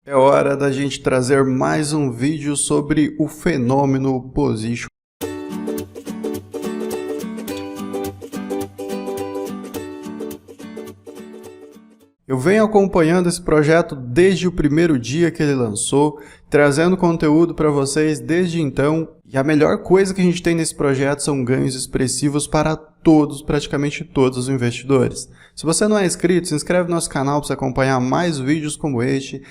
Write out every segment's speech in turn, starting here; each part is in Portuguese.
É hora da gente trazer mais um vídeo sobre o fenômeno Position. Eu venho acompanhando esse projeto desde o primeiro dia que ele lançou, trazendo conteúdo para vocês desde então, e a melhor coisa que a gente tem nesse projeto são ganhos expressivos para todos, praticamente todos os investidores. Se você não é inscrito, se inscreve no nosso canal para você acompanhar mais vídeos como este.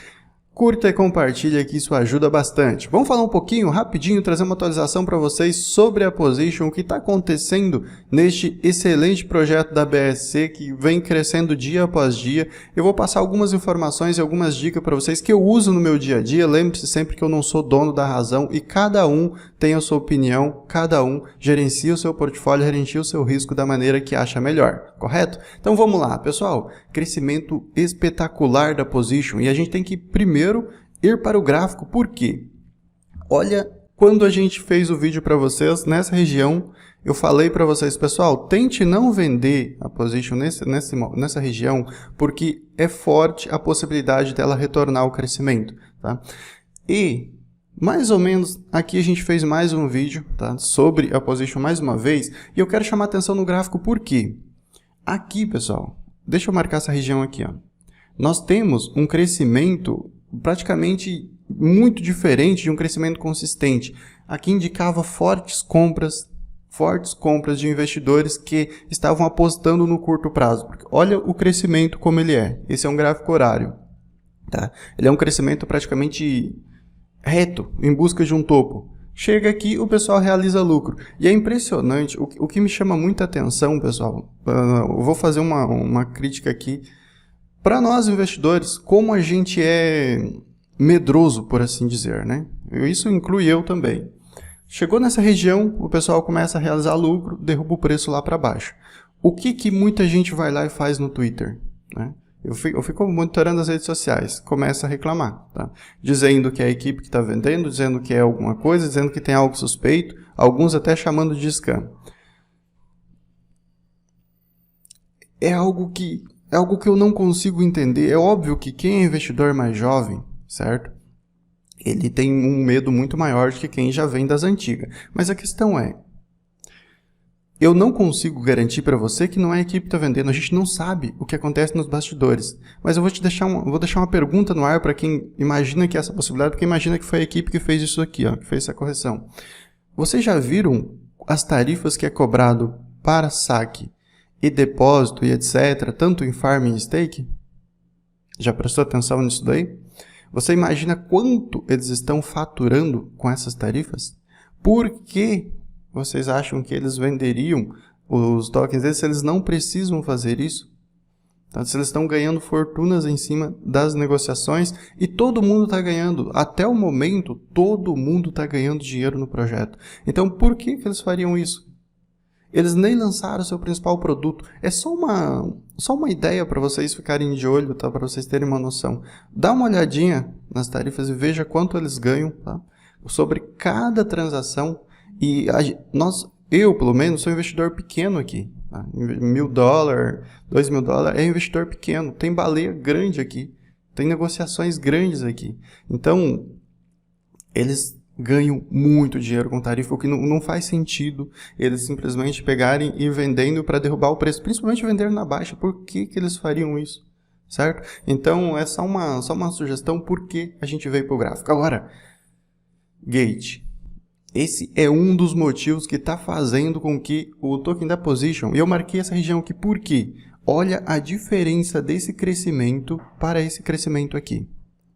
Curta e compartilha que isso ajuda bastante. Vamos falar um pouquinho, rapidinho, trazer uma atualização para vocês sobre a Position, o que está acontecendo neste excelente projeto da BSC que vem crescendo dia após dia. Eu vou passar algumas informações e algumas dicas para vocês que eu uso no meu dia a dia. Lembre-se sempre que eu não sou dono da razão e cada um tem a sua opinião, cada um gerencia o seu portfólio, gerencia o seu risco da maneira que acha melhor, correto? Então vamos lá, pessoal. Crescimento espetacular da Position e a gente tem que primeiro ir para o gráfico. Por quê? Olha, quando a gente fez o vídeo para vocês, nessa região, eu falei para vocês, pessoal, tente não vender a Position nessa região, porque é forte a possibilidade dela retornar ao crescimento, tá? E, mais ou menos, aqui a gente fez mais um vídeo, tá, sobre a Position mais uma vez, e eu quero chamar atenção no gráfico por quê? Aqui, pessoal, deixa eu marcar essa região aqui, ó. Nós temos um crescimento praticamente muito diferente de um crescimento consistente. Aqui indicava fortes compras de investidores que estavam apostando no curto prazo. Porque olha o crescimento como ele é. Esse é um gráfico horário. Tá? Ele é um crescimento praticamente reto, em busca de um topo. Chega aqui, o pessoal realiza lucro. E é impressionante, o que me chama muita atenção, pessoal, eu vou fazer uma crítica aqui, para nós investidores, como a gente é medroso, por assim dizer, né? Isso inclui eu também. Chegou nessa região, o pessoal começa a realizar lucro, derruba o preço lá para baixo. O que muita gente vai lá e faz no Twitter, né? Eu fico monitorando as redes sociais, começa a reclamar, tá? Dizendo que é a equipe que está vendendo, dizendo que é alguma coisa, dizendo que tem algo suspeito, alguns até chamando de scam. É algo que eu não consigo entender. É óbvio que quem é investidor mais jovem, certo? Ele tem um medo muito maior do que quem já vem das antigas. Mas a questão é, eu não consigo garantir para você que não é a equipe que está vendendo. A gente não sabe o que acontece nos bastidores. Mas eu vou deixar uma pergunta no ar para quem imagina que é essa possibilidade, porque imagina que foi a equipe que fez isso aqui, ó, que fez essa correção. Vocês já viram as tarifas que é cobrado para saque e depósito e etc., tanto em farm e stake? Já prestou atenção nisso daí? Você imagina quanto eles estão faturando com essas tarifas? Por que vocês acham que eles venderiam os tokens deles se eles não precisam fazer isso? Então, se eles estão ganhando fortunas em cima das negociações e todo mundo está ganhando, até o momento, todo mundo está ganhando dinheiro no projeto. Então, por que eles fariam isso? Eles nem lançaram o seu principal produto. É só uma ideia para vocês ficarem de olho, tá? Para vocês terem uma noção. Dá uma olhadinha nas tarifas e veja quanto eles ganham, tá? Sobre cada transação. E eu, pelo menos, sou investidor pequeno aqui. Tá? $1.000, $2.000 é investidor pequeno. Tem baleia grande aqui. Tem negociações grandes aqui. Então, eles ganham muito dinheiro com tarifa, o que não faz sentido eles simplesmente pegarem e vendendo para derrubar o preço, principalmente vender na baixa. Por que eles fariam isso? Certo? Então, é só uma sugestão por que a gente veio para o gráfico. Agora, Gate. Esse é um dos motivos que está fazendo com que o token da Position, e eu marquei essa região aqui, por quê? Olha a diferença desse crescimento para esse crescimento aqui.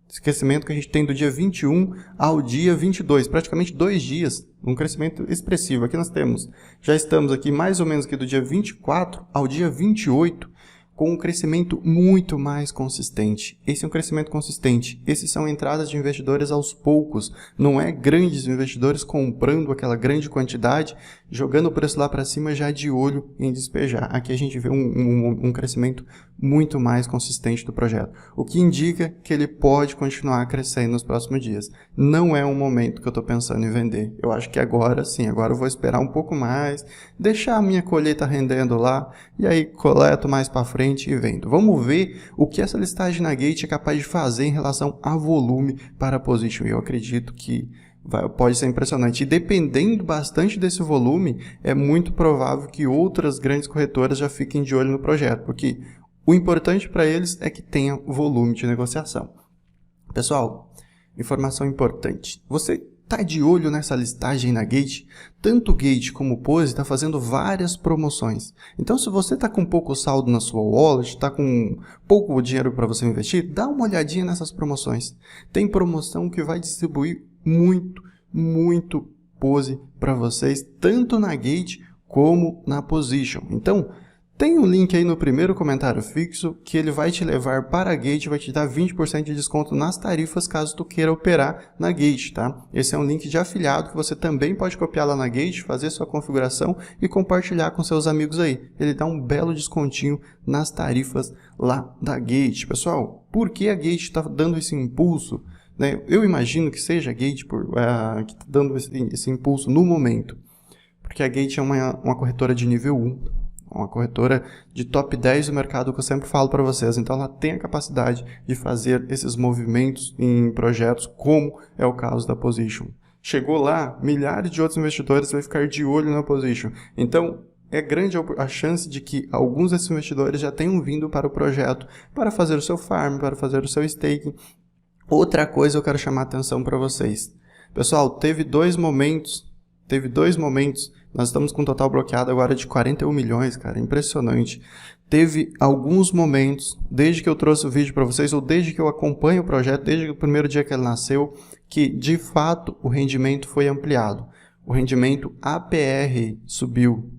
Esse crescimento que a gente tem do dia 21 ao dia 22, praticamente 2 dias, um crescimento expressivo. Aqui nós temos, já estamos aqui mais ou menos aqui do dia 24 ao dia 28, com um crescimento muito mais consistente. Esse é um crescimento consistente. Esses são entradas de investidores aos poucos. Não é grandes investidores comprando aquela grande quantidade, jogando o preço lá para cima já de olho em despejar. Aqui a gente vê um crescimento muito mais consistente do projeto, o que indica que ele pode continuar crescendo nos próximos dias. Não é um momento que eu estou pensando em vender. Eu acho que agora sim, agora eu vou esperar um pouco mais, deixar a minha colheita rendendo lá, e aí coleto mais para frente frente e vendo. Vamos ver o que essa listagem na Gate é capaz de fazer em relação a volume para a Position. Eu acredito que pode ser impressionante. E dependendo bastante desse volume, é muito provável que outras grandes corretoras já fiquem de olho no projeto, porque o importante para eles é que tenha volume de negociação. Pessoal, informação importante. Você está de olho nessa listagem na Gate? Tanto o Gate como o Pose está fazendo várias promoções. Então, se você está com pouco saldo na sua wallet, está com pouco dinheiro para você investir, dá uma olhadinha nessas promoções. Tem promoção que vai distribuir muito Pose para vocês, tanto na Gate como na Position. Então, tem um link aí no primeiro comentário fixo que ele vai te levar para a Gate, vai te dar 20% de desconto nas tarifas caso tu queira operar na Gate, tá? Esse é um link de afiliado que você também pode copiar lá na Gate, fazer sua configuração e compartilhar com seus amigos aí. Ele dá um belo descontinho nas tarifas lá da Gate. Pessoal, por que a Gate está dando esse impulso? Eu imagino que seja a Gate que está dando esse impulso no momento, porque a Gate é uma corretora de nível 1. Uma corretora de top 10 do mercado que eu sempre falo para vocês. Então ela tem a capacidade de fazer esses movimentos em projetos, como é o caso da Position. Chegou lá, milhares de outros investidores vão ficar de olho na Position. Então é grande a chance de que alguns desses investidores já tenham vindo para o projeto para fazer o seu farm, para fazer o seu staking. Outra coisa eu quero chamar a atenção para vocês. Pessoal, teve dois momentos. Nós estamos com um total bloqueado agora de 41 milhões, cara, impressionante. Teve alguns momentos, desde que eu trouxe o vídeo para vocês, ou desde que eu acompanho o projeto, desde o primeiro dia que ele nasceu, que de fato o rendimento foi ampliado. O rendimento APR subiu.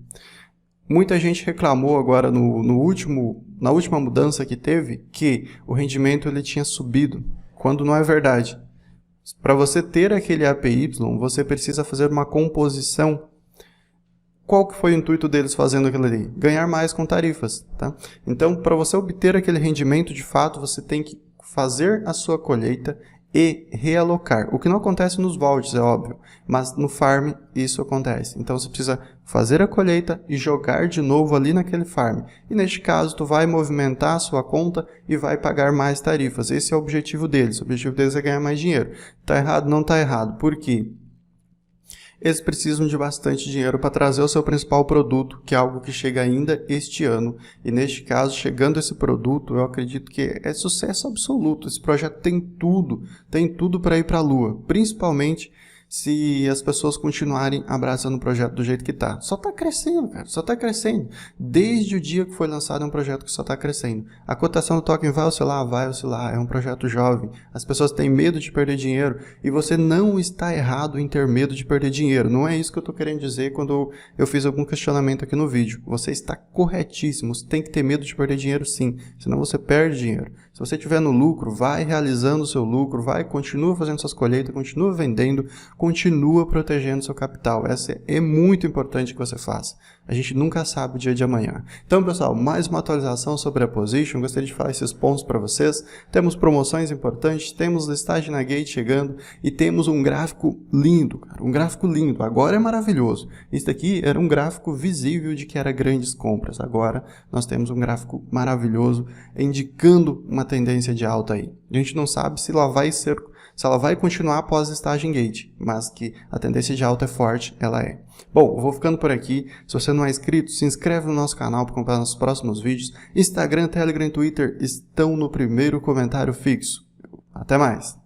Muita gente reclamou agora na última mudança que teve, que o rendimento ele tinha subido, quando não é verdade. Para você ter aquele APY, você precisa fazer uma composição. Qual que foi o intuito deles fazendo aquilo ali? Ganhar mais com tarifas, tá? Então, para você obter aquele rendimento de fato, você tem que fazer a sua colheita e realocar. O que não acontece nos vaults, é óbvio, mas no farm isso acontece. Então, você precisa fazer a colheita e jogar de novo ali naquele farm. E neste caso, tu vai movimentar a sua conta e vai pagar mais tarifas. Esse é o objetivo deles. O objetivo deles é ganhar mais dinheiro. Tá errado? Não tá errado. Por quê? Eles precisam de bastante dinheiro para trazer o seu principal produto, que é algo que chega ainda este ano. E neste caso, chegando esse produto, eu acredito que é sucesso absoluto. Esse projeto tem tudo para ir para a lua, principalmente se as pessoas continuarem abraçando o projeto do jeito que está. Só está crescendo, cara, só está crescendo. Desde o dia que foi lançado é um projeto que só está crescendo. A cotação do token vai oscilar, é um projeto jovem. As pessoas têm medo de perder dinheiro e você não está errado em ter medo de perder dinheiro. Não é isso que eu estou querendo dizer quando eu fiz algum questionamento aqui no vídeo. Você está corretíssimo, você tem que ter medo de perder dinheiro sim, senão você perde dinheiro. Se você estiver no lucro, vai realizando o seu lucro, continua fazendo suas colheitas, continua vendendo, continua protegendo seu capital. Essa é muito importante que você faça. A gente nunca sabe o dia de amanhã. Então, pessoal, mais uma atualização sobre a Position. Gostaria de falar esses pontos para vocês. Temos promoções importantes, temos listagem na Gate chegando e temos um gráfico lindo, cara. Um gráfico lindo. Agora é maravilhoso. Isso daqui era um gráfico visível de que era grandes compras. Agora nós temos um gráfico maravilhoso indicando uma tendência de alta aí. A gente não sabe se ela vai continuar após a listagem Gate, mas que a tendência de alta é forte, ela é. Bom, eu vou ficando por aqui. Se você não é inscrito, se inscreve no nosso canal para acompanhar nossos próximos vídeos. Instagram, Telegram e Twitter estão no primeiro comentário fixo. Até mais!